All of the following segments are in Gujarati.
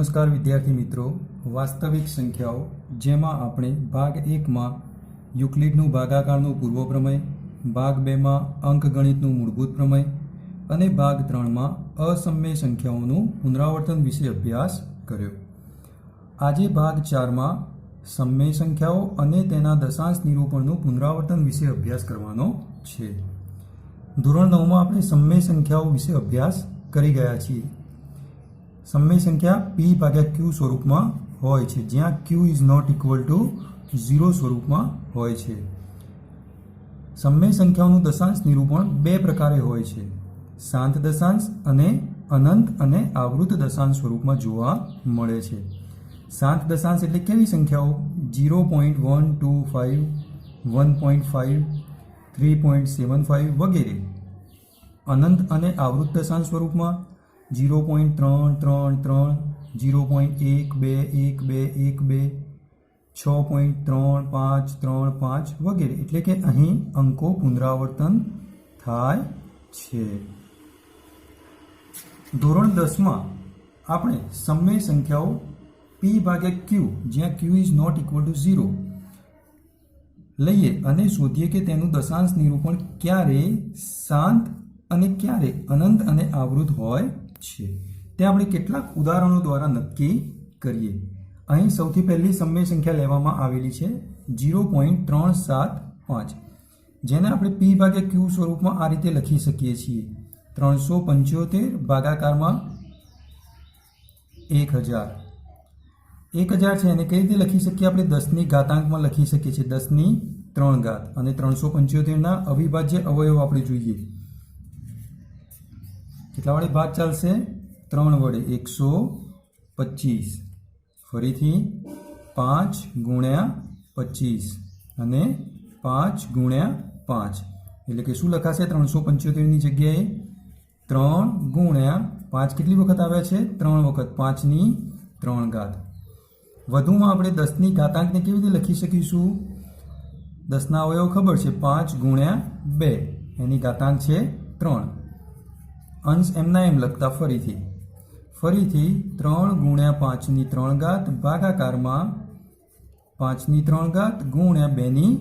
નમસ્કાર વિદ્યાર્થી મિત્રો, વાસ્તવિક સંખ્યાઓ જેમાં આપણે ભાગ 1માં યુક્લિડનું ભાગાકારનું પૂર્વ પ્રમેય, ભાગ 2માં અંકગણિતનું મૂળભૂત પ્રમેય અને ભાગ 3માં અસમય સંખ્યાઓનું પુનરાવર્તન વિશે અભ્યાસ કર્યો. આજે ભાગ 4માં સમય સંખ્યાઓ અને તેના દશાંશ નિરૂપણનું પુનરાવર્તન વિશે અભ્યાસ કરવાનો છે. ધોરણ 9માં આપણે સમય સંખ્યાઓ વિશે અભ્યાસ કરી ગયા છીએ. સમય સંખ્યા p ભાગ્યા q સ્વરૂપમાં હોય છે, જ્યાં q is not equal to 0 સ્વરૂપમાં હોય છે. સમય સંખ્યાઓનું દશાંશ નિરૂપણ બે પ્રકારે હોય છે: શાંત દશાંશ અને અનંત અને આવૃત દશાંશ સ્વરૂપમાં જોવા મળે છે. શાંત દશાંશ એટલે કેવી સંખ્યાઓ? 0.125, 1.5, 3.75 વગેરે. અનંત અને આવૃત દશાંશ સ્વરૂપમાં 0.333, 0.121212, 6.3535 વગેરે. એટલે કે અહીં અંકો પુનરાવર્તન થાય છે. ધોરણ 10માં આપણે સમય સંખ્યાઓ p ભાગ્યા q, જ્યાં q is not equal to 0 લઈએ અને શોધીએ કે તેનું દશાંશ નિરૂપણ ક્યારે શાંત અને ક્યારે અનંત અને આવૃત હોય છે. તે આપણે કેટલાક ઉદાહરણો દ્વારા નક્કી કરીએ. અહીં સૌથી પહેલી સમય સંખ્યા લેવામાં આવેલી છે 0.375, જેને આપણે p ભાગ્યા q સ્વરૂપમાં આ રીતે લખી શકીએ છીએ: 375 ભાગાકારમાં 1000. 1000 છે એને કઈ રીતે લખી શકીએ? આપણે 10ની ઘાતાંકમાં લખી શકીએ છીએ, 10ની 3 ઘાત. અને 375ના અવિભાજ્ય અવયવ આપણે જોઈએ. કેટલા વડે ભાગ ચાલશે? 3 વડે. 125. ફરીથી 5 ગુણ્યા 25 અને 5 ગુણ્યા 5. એટલે કે શું લખાશે? 375ની જગ્યાએ 3 ગુણ્યા 5 કેટલી વખત આવ્યા છે? 3 વખત. 5ની 3 ઘાત. વધુમાં આપણે 10ની ઘાતાંકને કેવી રીતે લખી શકીશું? 10ના અવયવ ખબર છે, 5 ગુણ્યા 2, એની ઘાતાંક છે 3. અંશ એમના એમ લખતા ફરીથી 3 ગુણ્યા 5ની 3 ઘાત ભાગાકારમાં 5ની 3 ઘાત ગુણ્યા 2ની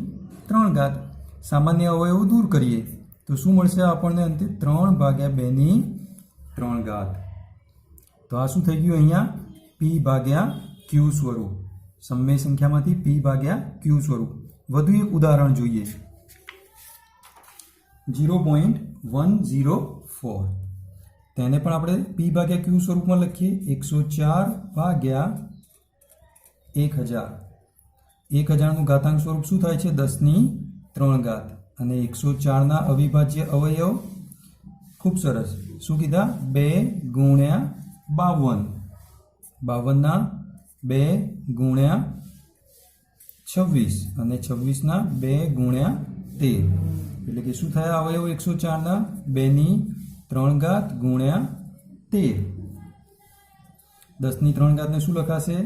3 ઘાત. સામાન્ય અવયવ દૂર કરીએ તો શું મળશે આપણને? અંતે 3 ભાગ્યા 2ની 3 ઘાત. તો આ શું થઈ ગયું? અહીંયા p ભાગ્યા q સ્વરૂપ. સમય સંખ્યામાંથી p ભાગ્યા q સ્વરૂપ. વધુ એક ઉદાહરણ જોઈએ. 0.104. તેને પણ આપણે p ભાગ્યા q સ્વરૂપમાં લખીએ. 104 ભાગ્યા 1000. 1000નું ઘાતાંક સ્વરૂપ શું થાય છે? 10ની 3 ઘાત. અને 104ના અવિભાજ્ય અવયવ ખૂબ સરસ. શું કીધા? 2 ગુણ્યા 52. 52ના 2 ગુણ્યા 26 અને 26ના 2 ગુણ્યા 13. એટલે કે શું થાય અવયવ 104ના? 2ની 3 ઘાત ગુણ્યા 13. 10ની 3 ઘાતને શું લખાશે?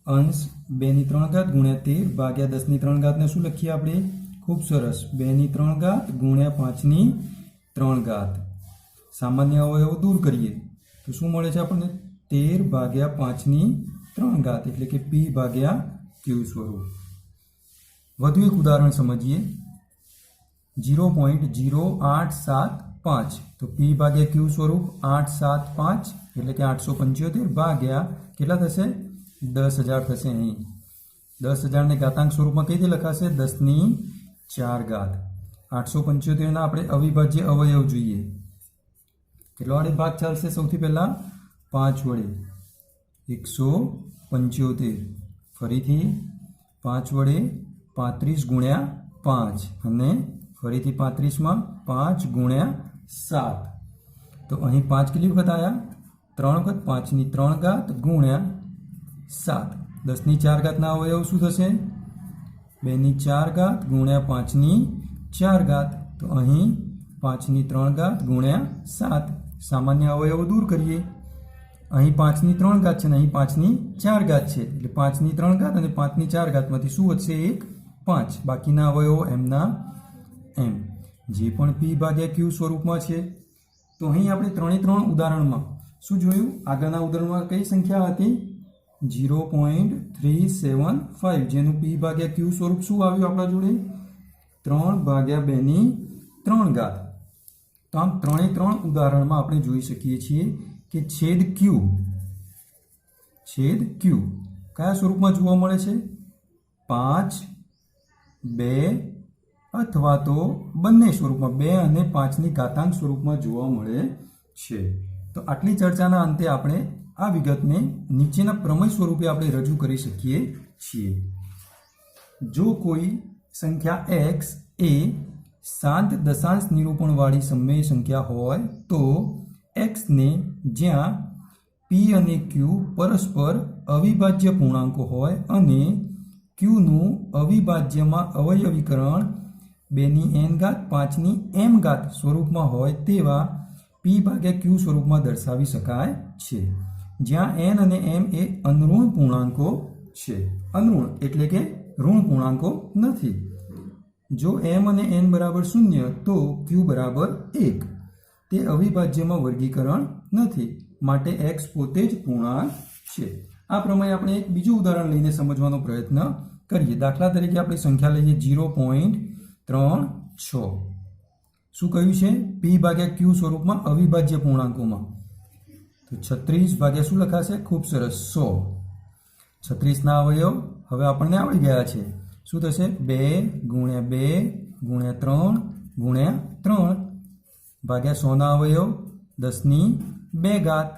અંશ 2ની 3 ઘાત ગુણ્યા 13 ભાગ્યા 10ની 3 ઘાતને શું લખીએ આપણે? ખૂબ સરસ, 2ની 3 ઘાત ગુણ્યા 5ની 3 ઘાત. સામાન્ય અવયવ દૂર કરીએ તો શું મળે છે આપણને? 13 ભાગ્યા 5ની 3 ઘાત. એટલે કે p ભાગ્યા q સ્વરૂપ. વધુ એક ઉદાહરણ સમજીએ. 0.0875. તો p ભાગ્યા q સ્વરૂપ 875 એટલે કે 875 ભાગ્યા કેટલા થશે? 10,000 થશે. અહીં 10,000ને ઘાતાંક સ્વરૂપમાં કઈ રીતે લખાશે? 10ની 4 ઘાત. 875ના આપણે અવિભાજ્ય અવયવ જોઈએ. કેટલા વડે ભાગ ચાલશે? સૌથી પહેલા 5 વડે. 175. ફરીથી 5 વડે 35 ગુણ્યા 5 અને ફરીથી 35માં 5 ગુણ્યા 7. તો અહીં 5 કેટલી વખત આવ્યા? 3 વખત. 5ની 3 ઘાત ગુણ્યા 7. 10ની 4 ઘાતના અવયવ શું થશે? 2ની 4 ઘાત ગુણ્યા 5ની 4 ઘાત. તો અહીં 5ની 3 ઘાત ગુણ્યા 7. સામાન્ય અવયવ દૂર કરીએ. અહીં 5ની 3 ઘાત છે અને અહીં 5ની 4 ઘાત છે. એટલે 5ની 3 ઘાત અને 5ની 4 ઘાતમાંથી શું વધશે? 1, 5. બાકીના અવયવો એમના એમ. જે પણ p ભાગ્યા q સ્વરૂપમાં છે. તો અહીં આપણે 3 ઉદાહરણમાં શું જોયું? આગળના ઉદાહરણમાં કઈ સંખ્યા હતી? 0.375, જેનું p ભાગ્યા q સ્વરૂપ શું આવ્યું આપણા જોડે? 3/2 તો આમ ત્રણે ત્રણ ઉદાહરણમાં આપણે જોઈ શકીએ છીએ કે છેદ q કયા સ્વરૂપમાં જોવા મળે છે? 5, 2 અથવા તો બંને સ્વરૂપમાં 2 અને 5ની ઘાતાંક સ્વરૂપમાં જોવા મળે છે. તો આટલી ચર્ચાના અંતે આપણે આ વિગતને નીચેના પ્રમેય સ્વરૂપે આપણે રજૂ કરી શકીએ છીએ. જો કોઈ સંખ્યા x એ શાંત દશાંશ નિરૂપણવાળી સમમેય સંખ્યા હોય તો x ને જ્યાં p અને q પરસ્પર અવિભાજ્ય પૂર્ણાંકો હોય અને q નું અવિભાજ્યમાં અવયવીકરણ 2n ઘાત 5ની m ઘાત સ્વરૂપમાં હોય તેવા p ભાગ્યા q સ્વરૂપમાં દર્શાવી શકાય છે, જ્યાં n અને m એ અનઋણ પૂર્ણાંકો છે. અનઋણ એટલે કે ઋણ પૂર્ણાંકો નથી. જો m અને n બરાબર 0 તો q બરાબર 1. તે અવિભાજ્યમાં વર્ગીકરણ નથી, માટે x પોતે જ પૂર્ણાંક છે. આ પ્રમાણે આપણે એક બીજું ઉદાહરણ લઈને સમજવાનો પ્રયત્ન કરીએ. દાખલા તરીકે આપણે સંખ્યા લઈએ 0.36. શું કહ્યું છે? p ભાગ્યા q સ્વરૂપમાં અવિભાજ્ય પૂર્ણાંકોમાં. તો 36 ભાગ્યા શું લખાશે? ખૂબ સરસ, 100. 36ના અવયવ હવે આપણને આવડી ગયા છે. શું થશે? 2 ગુણ્યા 2 ગુણ્યા 3 ગુણ્યા 3 ભાગ્યા 100ના અવયવ 10ની 2 ઘાત.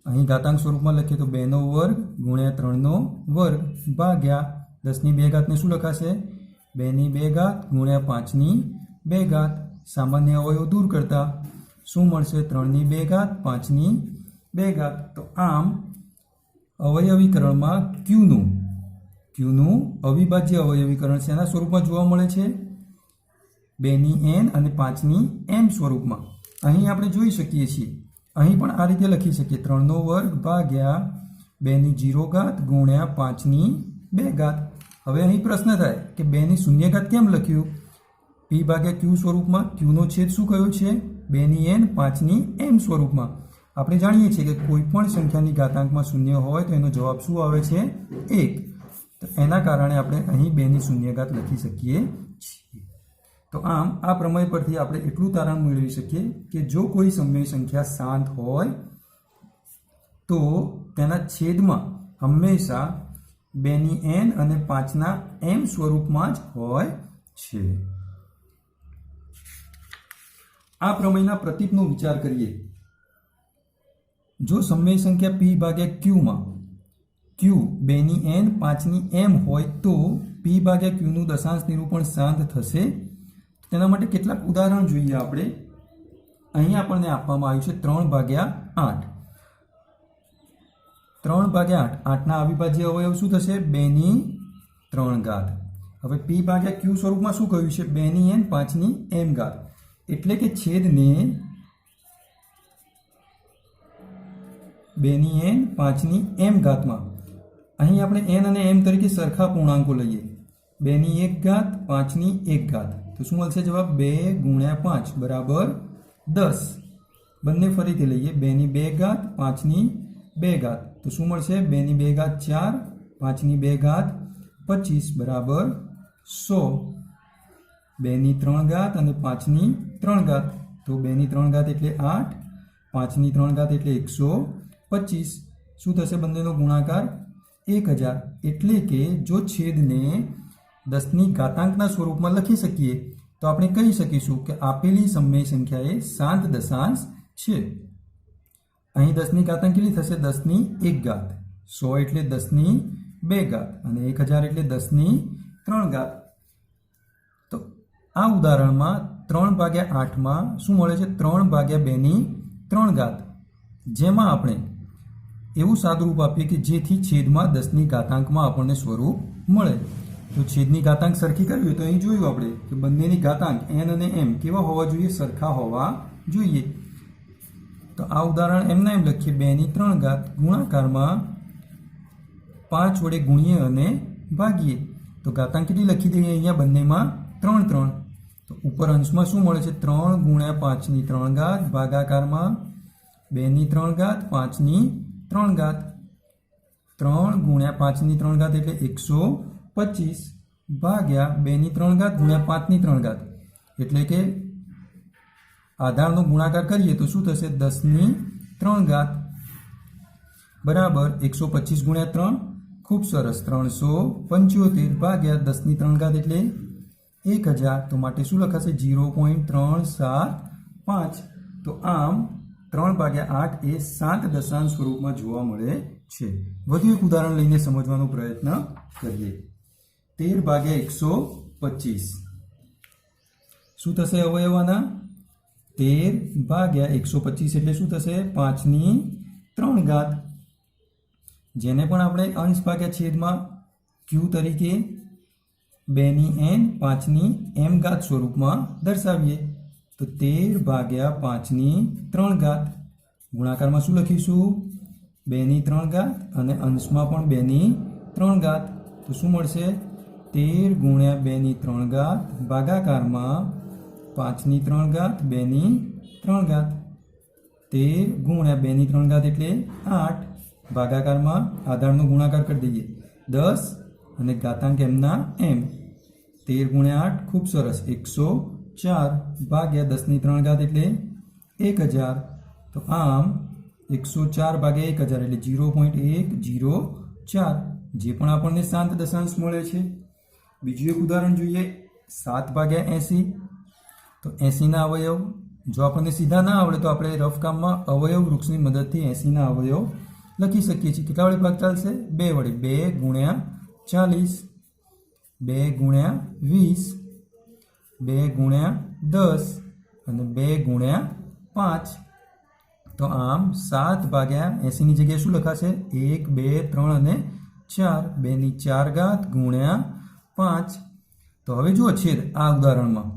અહીં ઘાતાંક સ્વરૂપમાં લખીએ તો 2નો વર્ગ ગુણ્યા 3નો વર્ગ ભાગ્યા 10ની 2 ઘાતને શું લખાશે? 2ની 2 ઘાત ગુણ્યા 5ની 2 ઘાત. સામાન્ય અવયવ દૂર કરતા શું મળશે? 3ની 2 ઘાત 5ની 2 ઘાત. તો આમ અવયવીકરણમાં ક્યુનું અવિભાજ્ય અવયવીકરણ શેના સ્વરૂપમાં જોવા મળે છે? 2ની n અને 5ની m સ્વરૂપમાં. અહીં આપણે જોઈ શકીએ છીએ, અહીં પણ આ રીતે લખી શકીએ 3નો વર્ગ ભાગ્યા 2ની 0 ઘાત ગુણ્યા 5ની 2 ઘાત. હવે અહીં પ્રશ્ન થાય કે 2ની શૂન્ય ઘાત કેમ લખ્યું? p ભાગ્યા q સ્વરૂપમાં. qનો છેદ શું કયો છે? 2ની n 5ની m સ્વરૂપમાં. આપણે જાણીએ છીએ કે કોઈ પણ સંખ્યાની ઘાતાંકમાં શૂન્ય હોય તો એનો જવાબ શું આવે છે? 1. તો એના કારણે આપણે અહીં 2ની શૂન્ય ઘાત લખી શકીએ છીએ. તો આમ આ પ્રમેય પરથી આપણે એટલું તારણ મેળવી શકીએ કે જો કોઈ સમમેય સંખ્યા શાંત હોય તો તેના છેદમાં હંમેશા 2ની n અને 5ના m સ્વરૂપમાં જ હોય છે. આ પ્રમેયના પ્રતીકનો વિચાર કરીએ. જો સમમેય સંખ્યા p ભાગ્યા qમાં q 2ની n 5ની m હોય તો p ભાગ્યા qનું દશાંશ નિરૂપણ શાંત થશે. તેના માટે કેટલાક ઉદાહરણ જોઈએ આપણે. અહીં આપણને આપવામાં આવ્યું છે 3/8. 3/8. 8ના અવિભાજ્ય અવયવ શું થશે? 2ની 3 ઘાત. હવે p ભાગ્યા q સ્વરૂપમાં શું કહ્યું છે? 2ની n 5ની m ઘાત. એટલે કે છેદને 2ની n 5ની m ઘાતમાં અહીં આપણે n અને m તરીકે સરખા પૂર્ણાંકો લઈએ. 2ની 1 ઘાત 5ની 1 ઘાત. તો શું મળશે જવાબ? 2 ગુણ્યા 5 બરાબર 10. બંને ફરીથી લઈએ. 2ની 2 ઘાત 5ની 2 ઘાત. તો શું મળશે? 2ની 2 ઘાત 4 5ની 2 ઘાત 25 બરાબર 100. 2ની 3 ઘાત અને 5ની 3 ઘાત. તો 2ની 3 ઘાત એટલે 8, 5ની 3 ઘાત એટલે 125. શું થશે બંનેનો ગુણાકાર? 1000. એટલે કે જો છેદને 10ની ઘાતાંકના સ્વરૂપમાં લખી શકીએ તો આપણે કહી શકીશું કે આપેલી સમમેય સંખ્યા એ શાંત દશાંશ છે. અહીં 10ની ઘાતાંક કેટલી થશે? 10ની 1 ઘાત. 100 એટલે 10ની 2 ઘાત અને 1000 એટલે 10ની 3 ઘાત. તો આ ઉદાહરણમાં 3/8માં શું મળે છે? 3/2ની 3 ઘાત. જેમાં આપણે એવું સાદુરૂપ આપીએ કે જેથી છેદમાં 10ની ઘાતાંકમાં આપણને સ્વરૂપ મળે. તો છેદની ઘાતાંક સરખી કરવી હોય તો અહીં જોયું આપણે કે બંનેની ઘાતાંક n અને m કેવા હોવા જોઈએ? સરખા હોવા જોઈએ. તો આ ઉદાહરણ એમના એમ લખીએ 2ની 3 ઘાત ગુણાકારમાં 5 વડે ગુણીએ અને ભાગીએ. તો ઘાતાંક કેટલી લખી દઈએ અહીંયા બંનેમાં? 3 3. તો ઉપર અંશમાં શું મળે છે? 3 ગુણ્યા 5ની 3 ઘાત ભાગાકારમાં 2 ની 3 ઘાત 5 ની 3 ઘાત 3 ગુણ્યા 5 ની 3 ઘાત એટલે 125 ભાગ્યા 2 ની 3 ઘાત ગુણ્યા 5 ની 3 ઘાત એટલે કે આધારનો ગુણાકાર કરીએ તો શું થશે 10 ની 3 ઘાત બરાબર 125 ગુણ્યા 3 ખૂબ સરસ 375 ભાગ્યા 10 ની 3 ઘાત એટલે 1000 તો માટે શું લખાશે 0.375 તો આમ 3/8 એ 7 દશાંશ સ્વરૂપમાં જોવા મળે છે. વધુ એક ઉદાહરણ લઈને સમજવાનો પ્રયત્ન કરીએ. 13/125 શું થશે અવયવાના 13/125 એટલે શું થશે 5 ની 3 ઘાત જેને પણ આપણે અંશ ભાગ્યા છેદમાં q તરીકે 2 ની n 5 ની m ઘાત સ્વરૂપમાં દર્શાવીએ તો 13/5 ની 3 ઘાત ગુણાકારમાં શું લખીશું 2 ની 3 ઘાત અને અંશમાં પણ 2 ની 3 ઘાત તો શું મળશે 13 ગુણ્યા 2 ની 3 ઘાત ભાગાકારમાં 5 ની 3 ઘાત 2 ની 3 ઘાત 13 ગુણ્યા 2 ની 3 ઘાત એટલે 8 ભાગાકારમાં આધારનો ગુણાકાર કરી દઈએ 10 અને ઘાતાંક એમના m 13 ગુણ્યા 8 ખૂબ સરસ 104 ભાગ્યા 10 ની 3 ઘાત એટલે 1000 તો આમ 104 ભાગ્યા 1000 એટલે 0.104 જે પણ આપણને શાંત દશાંશ મળે છે. બીજું એક ઉદાહરણ જોઈએ 7/80 તો 80 ના અવયવ જો આપણને સીધા ના આવડે તો આપણે રફ કામમાં અવયવ વૃક્ષની મદદથી 80 ના અવયવ લખી શકીએ છીએ. કેટલા વડે ભાગ ચાલશે 2 વડે 2 ગુણ્યા 40 2 ગુણ્યા 20 2 ગુણ્યા 10 અને 2 ગુણ્યા 5 તો આમ 7/80 ની જગ્યાએ શું લખાશે 1 2 3 અને 4 2 ની 4 ઘાત ગુણ્યા 5 તો હવે જુઓ છેદ આ ઉદાહરણમાં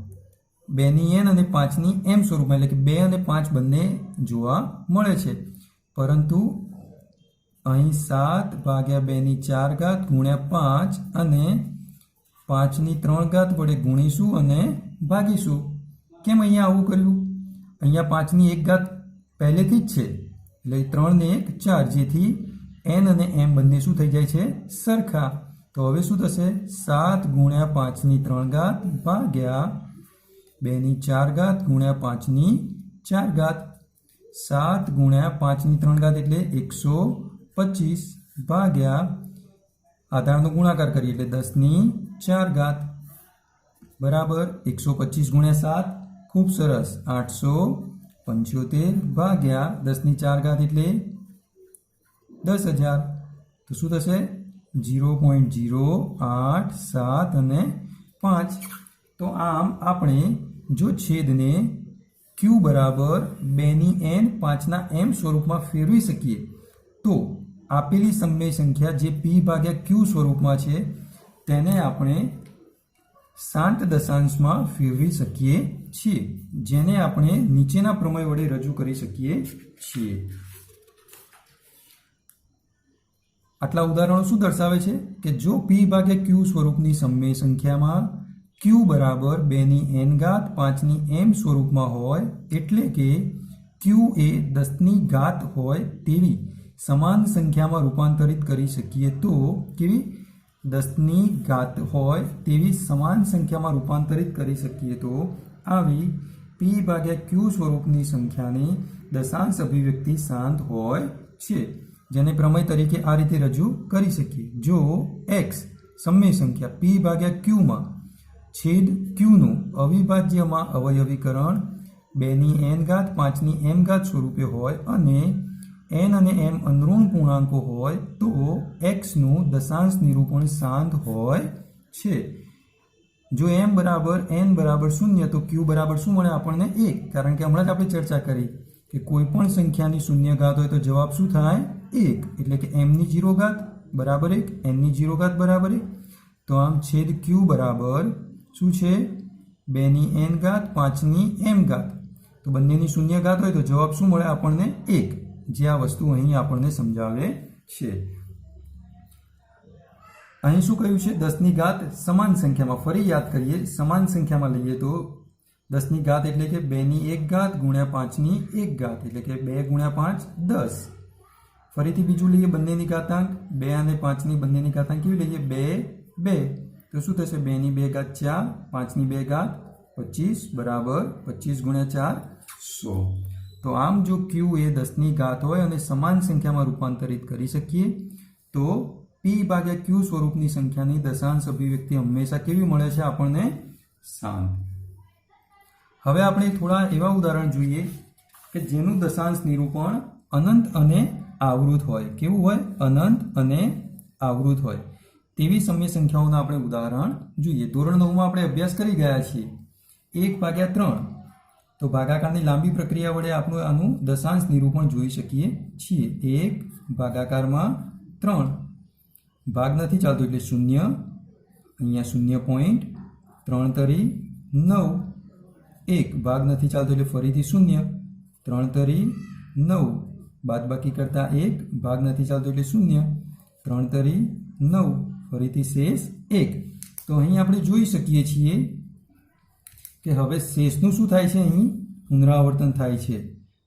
2 ની n અને 5 ની m સ્વરૂપમાં એટલે કે 2 અને 5 બંને જોવા મળે છે પરંતુ અહીં 7/2 ની 4 ઘાત ગુણ્યા 5 અને 5 ની 3 ઘાત વડે ગુણીશું અને ભાગીશું. કેમ અહીંયા આવું કર્યું અહીંયા 5 ની 1 ઘાત પહેલેથી જ છે એટલે 3 ને 1 4 જેથી n અને m બંને શું થઈ જાય છે સરખા તો હવે શું થશે 7 ગુણ્યા 5 ની 3 ઘાત ભાગ્યા 2 ની 4 ઘાત ગુણ્યા 5 ની 4 ઘાત 7 ગુણ્યા 5 ની 3 ઘાત એટલે 125 ભાગ્યા આધારનો ગુણાકાર કરીએ એટલે 10 ની 4 ઘાત બરાબર 125 ગુણ્યા 7 ખૂબ સરસ 875 ભાગ્યા 10 ની 4 ઘાત એટલે 10000 તો શું થશે 0.087 અને 5 તો આમ આપણે જો છેદને q બરાબર 2 ની n 5 ના m સ્વરૂપમાં ફેરવી શકીએ તો આપેલી સમય સંખ્યા જે p/q સ્વરૂપમાં છે તેને આપણે શાંત દશાંશમાં ફેરવી શકીએ છીએ જેને આપણે નીચેના પ્રમેય વડે રજૂ કરી શકીએ છીએ. આટલા ઉદાહરણો શું દર્શાવે છે કે જો p/q સ્વરૂપની સમય સંખ્યામાં q બરાબર 2 ની n ઘાત 5 ની m સ્વરૂપમાં હોય એટલે કે q એ 10 ની ઘાત હોય તેવી સમાન સંખ્યામાં રૂપાંતરિત કરી શકીએ તો કેવી 10 ની ઘાત હોય તેવી સમાન સંખ્યામાં રૂપાંતરિત કરી શકીએ તો આવી p/q સ્વરૂપની સંખ્યાની દશાંશ અભિવ્યક્તિ શાંત હોય છે જેને પ્રમેય તરીકે આ રીતે રજૂ કરી શકીએ. જો x સમય સંખ્યા p/q માં છેદ q નું અવિભાજ્યમાં અવયવીકરણ 2 ની n ઘાત 5 ની m ઘાત સ્વરૂપે હોય અને n અને m અનઋણ પૂર્ણાંકો હોય તો x નું દશાંશ નિરૂપણ શાંત હોય છે. જો m બરાબર n બરાબર 0 તો q બરાબર શું મળે આપણને 1 કારણ કે હમણાં જ આપણે ચર્ચા કરી કે કોઈ પણ સંખ્યાની શૂન્ય ઘાત હોય તો જવાબ શું થાય 1 એટલે કે m ની 0 ઘાત બરાબર 1 n ની 0 ઘાત બરાબર 1 તો આમ છેદ q બરાબર શું છે 2 ની n ઘાત 5 ની m ઘાત તો બંનેની શૂન્ય ઘાત હોય તો જવાબ શું મળે આપણને 1 જે આ વસ્તુ અહીં આપણને સમજાવે છે. અહીં શું કહ્યું છે 10 ની ઘાત સમાન સંખ્યામાં ફરી યાદ કરીએ સમાન સંખ્યામાં લઈએ તો 10 ની ઘાત એટલે કે 2 ની 1 ઘાત ગુણ્યા 5 ની 1 ઘાત એટલે કે 2 ગુણ્યા 5 10. ફરીથી બીજું લઈએ બંનેની ઘાતાંક 2 અને 5 ની બંનેની ઘાતાંક કેવી લઈએ 2 2 તો શું થશે 2 ની 2 ઘાત 4 5 ની 2 ઘાત 25 બરાબર 25 ગુણ્યા 4 100. તો આમ જો q એ 10 ની ઘાત હોય અને સમાન સંખ્યામાં રૂપાંતરિત કરી શકીએ તો p ભાગ્યા q સ્વરૂપની સંખ્યાની દશાંશ અભિવ્યક્તિ હંમેશા કેવી મળે છે આપણને શાંત. હવે આપણે થોડા એવા ઉદાહરણ જોઈએ કે જેનું દશાંશ નિરૂપણ અનંત અને આવૃત હોય. કેવું હોય? અનંત અને આવૃત હોય તેવી સમય સંખ્યાઓના આપણે ઉદાહરણ જોઈએ. ધોરણ 9 માં આપણે અભ્યાસ કરી ગયા છીએ 1/3. તો ભાગાકારની લાંબી પ્રક્રિયા વડે આપણે આનું દશાંશ નિરૂપણ જોઈ શકીએ છીએ. 1/3 ભાગ નથી ચાલતો એટલે 0, અહીંયા 0.3 તરી 9. 1 ભાગ નથી ચાલતો એટલે ફરીથી 0, 3 તરી 9. બાદબાકી કરતા 1 ભાગ નથી ચાલતો એટલે 0, 3 તરી 9. ફરીથી શેષ 1. તો અહીં આપણે જોઈ શકીએ છીએ કે હવે શેષનું શું થાય છે? અહીં પુનરાવર્તન થાય છે.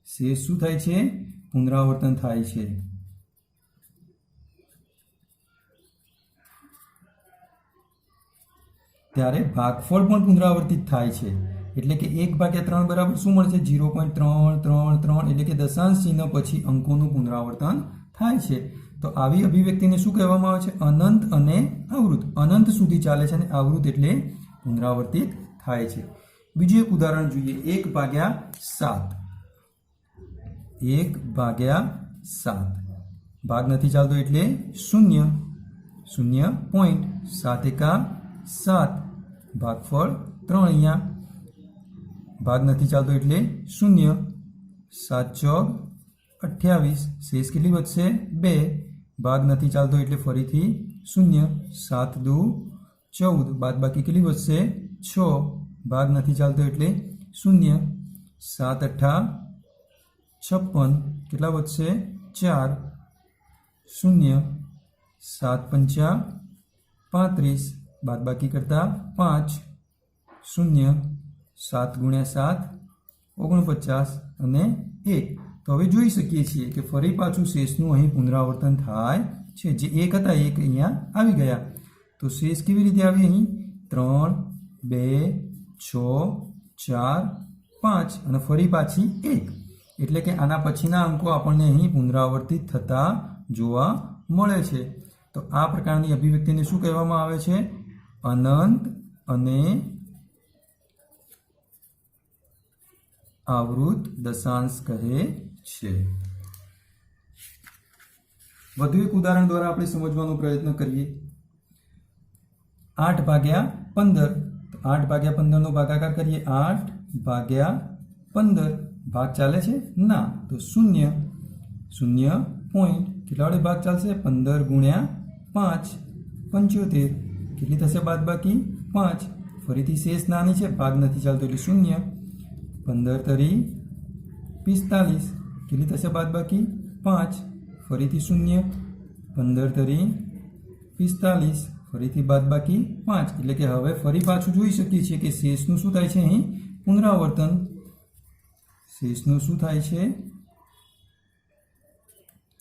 શેષ શું થાય છે? પુનરાવર્તન થાય છે. ત્યારે ભાગફળ પણ પુનરાવર્તિત થાય છે. એટલે કે 1/3 બરાબર શું મળશે? 0.333 એટલે કે દશાંશ ચિહ્ન પછી અંકોનું પુનરાવર્તન થાય છે. તો આવી અભિવ્યક્તિને શું કહેવામાં આવે છે? અનંત અને આવૃત. અનંત સુધી ચાલે છે અને આવૃત એટલે પુનરાવર્તિત થાય છે. બીજું એક ઉદાહરણ જોઈએ 1/7. 1/7 ભાગ નથી ચાલતો એટલે 0, 0.7 એકા 7. ભાગફળ 3 અહીંયા ભાગ નથી ચાલતો એટલે 0, 7 ચોક 28. શેષ કેટલી વધશે? 2. ભાગ નથી ચાલતો એટલે ફરીથી 0, 7 દુ 14. બાદબાકી કેટલી વધશે? 6. ભાગ નથી ચાલતો એટલે 0, 7 અઠ્ઠા 56. કેટલા વધશે? 4, 0, 7 પંચા 35. બાદબાકી કરતા 5, 0, 7 ગુણ્યા 7 49 અને 1. તો હવે જોઈ શકીએ છીએ કે ફરી પાછું શેષનું અહીં પુનરાવર્તન થાય છે. જે 1 હતા 1 અહીંયા આવી ગયા. તો શેષ કેવી રીતે આવે? અહીં 3, 2, 6, 4, 5 અને ફરી પાછી 1. એટલે કે આના પછીના અંકો આપણને અહીં પુનરાવર્તિત થતા જોવા મળે છે. તો આ પ્રકારની અભિવ્યક્તિને શું કહેવામાં આવે છે? અનંત અને આવૃત દશાંશ કહે છે. વધુ એક ઉદાહરણ દ્વારા આપણે સમજવાનો પ્રયત્ન કરીએ 8/15. 8/15 નો ભાગાકાર કરીએ 8/15. ભાગ ચાલે છે? ના. તો 0, 0 પોઈન્ટ કેટલા વડે ભાગ ચાલશે? 15 ગુણ્યા 5 75. કેટલી થશે બાદબાકી? 5. ફરીથી શેષ નાની છે ભાગ નથી ચાલતો એટલે 0, 15 તરી 45. કેટલી થશે બાદબાકી? 5. ફરીથી 0, 15 તરી 45. ફરીથી બાદબાકી 5. એટલે કે હવે ફરી પાછું જોઈ શકીએ છીએ કે શેષનું શું થાય છે? અહીં પુનરાવર્તન. શેષનું શું થાય છે?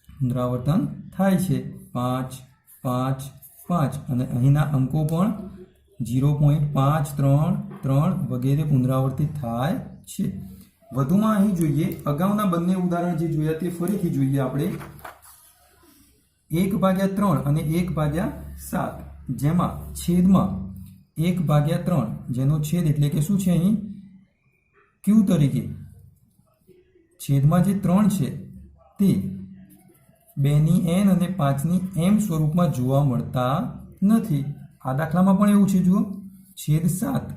પુનરાવર્તન થાય છે. 5, 5, 5 અને અહીંના અંકો પણ 0.533 વગેરે પુનરાવર્તિત થાય છે. વધુમાં અહીં જોઈએ અગાઉના બંને ઉદાહરણ જે જોયા તે ફરીથી જોઈએ આપણે 1/3 અને 1/7. જેમાં છેદમાં 1/3 જેનો છેદ એટલે કે શું છે? અહીં q તરીકે છેદમાં જે 3 છે તે 2 ની n અને 5 ની m સ્વરૂપમાં જોવા મળતા નથી. આ દાખલામાં પણ એવું છે. જુઓ છેદ 7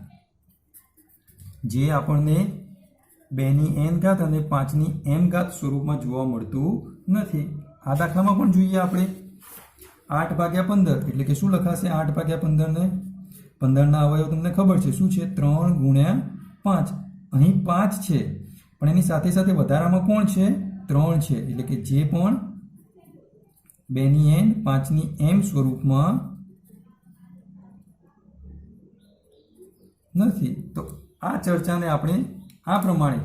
જે આપણને 2 ની n ઘાત અને 5 ની m ઘાત સ્વરૂપમાં જોવા મળતું નથી. આ દાખલામાં પણ જોઈએ આપણે 8/15 એટલે કે શું લખાશે? 8/15 ને 15 ના અવયવ તમને ખબર છે શું છે? 3 ગુણ્યા 5. અહીં 5 છે પણ એની સાથે સાથે વધારામાં કોણ છે? 3 છે. એટલે કે જે પણ 2 ની n 5 ની m સ્વરૂપમાં નથી. તો આ ચર્ચાને આપણે આ પ્રમાણે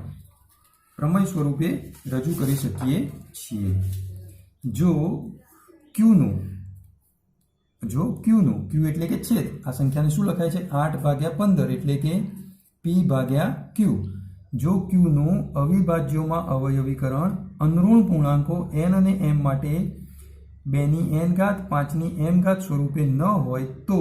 પ્રમેય સ્વરૂપે રજૂ કરી શકીએ છીએ. જો ક્યુનું ક્યુ એટલે કે છેદ, આ સંખ્યાને શું લખાય છે 8/15 એટલે કે p/q. જો ક્યુનું અવિભાજ્યોમાં અવયવીકરણ અનઋણ પૂર્ણાંકો n અને m માટે 2n ઘાત 5m ઘાત સ્વરૂપે ન હોય તો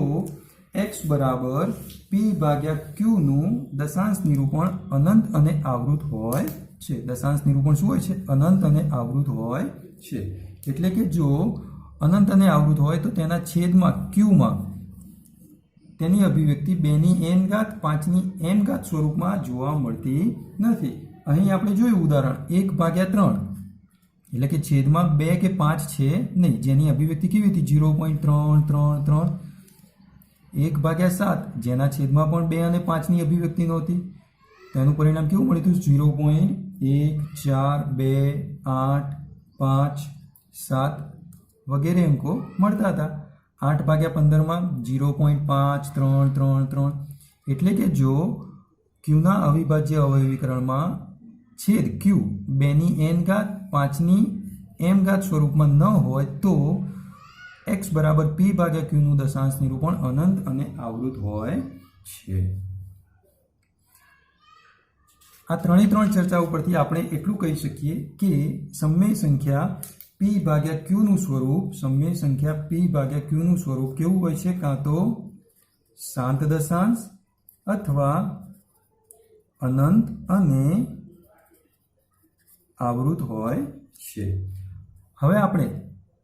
x બરાબર p/q નું દશાંશ નિરૂપણ અનંત અને આવૃત હોય છે. દશાંશ નિરૂપણ શું હોય છે? અનંત અને આવૃત હોય છે. એટલે કે જો અનંત અને આવૃત હોય તો તેના છેદમાં ક્યુમાં તેની અભિવ્યક્તિ 2n ઘાત 5m ઘાત સ્વરૂપમાં જોવા મળતી નથી. અહીં આપણે જોયું ઉદાહરણ 1/3 એટલે કે છેદમાં 2 કે 5 છે નહીં, જેની અભિવ્યક્તિ કેવી હતી 0.333. 1/7 જેના છેદમાં પણ 2 અને 5 ની અભિવ્યક્તિ નહોતી, તેનું પરિણામ કેવું મળ્યું હતું 0.1 4 2 8 5 7 વગેરે અંકો મળતા હતા. 8/15 માં 0.5333. એટલે કે જો ક્યુના અવિભાજ્ય અવયવીકરણમાં છેદ ક્યુ 2n ઘાત 5m ઘાત સ્વરૂપમાં ન હોય તો x બરાબર p/q નું દશાંશ નિરૂપણ અનંત અને આવૃત હોય છે. આ ત્રણે ત્રણ ચર્ચા ઉપરથી આપણે એટલું કહી શકીએ કે સમય સંખ્યા p/q નું સ્વરૂપ કેવું હોય છે? કાં તો શાંત દશાંશ અથવા અનંત અને આવૃત હોય છે. હવે આપણે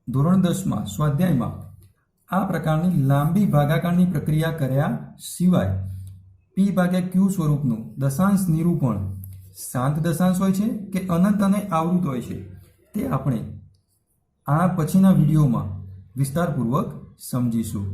ધોરણ 10માં સ્વાધ્યાયમાં આ પ્રકારની લાંબી ભાગાકારની પ્રક્રિયા કર્યા સિવાય p/q સ્વરૂપનું દશાંશ નિરૂપણ શાંત દશાંશ હોય છે કે અનંત અને આવૃત હોય છે તે આપણે આ પછીના વિડીયોમાં વિસ્તારપૂર્વક સમજીશું.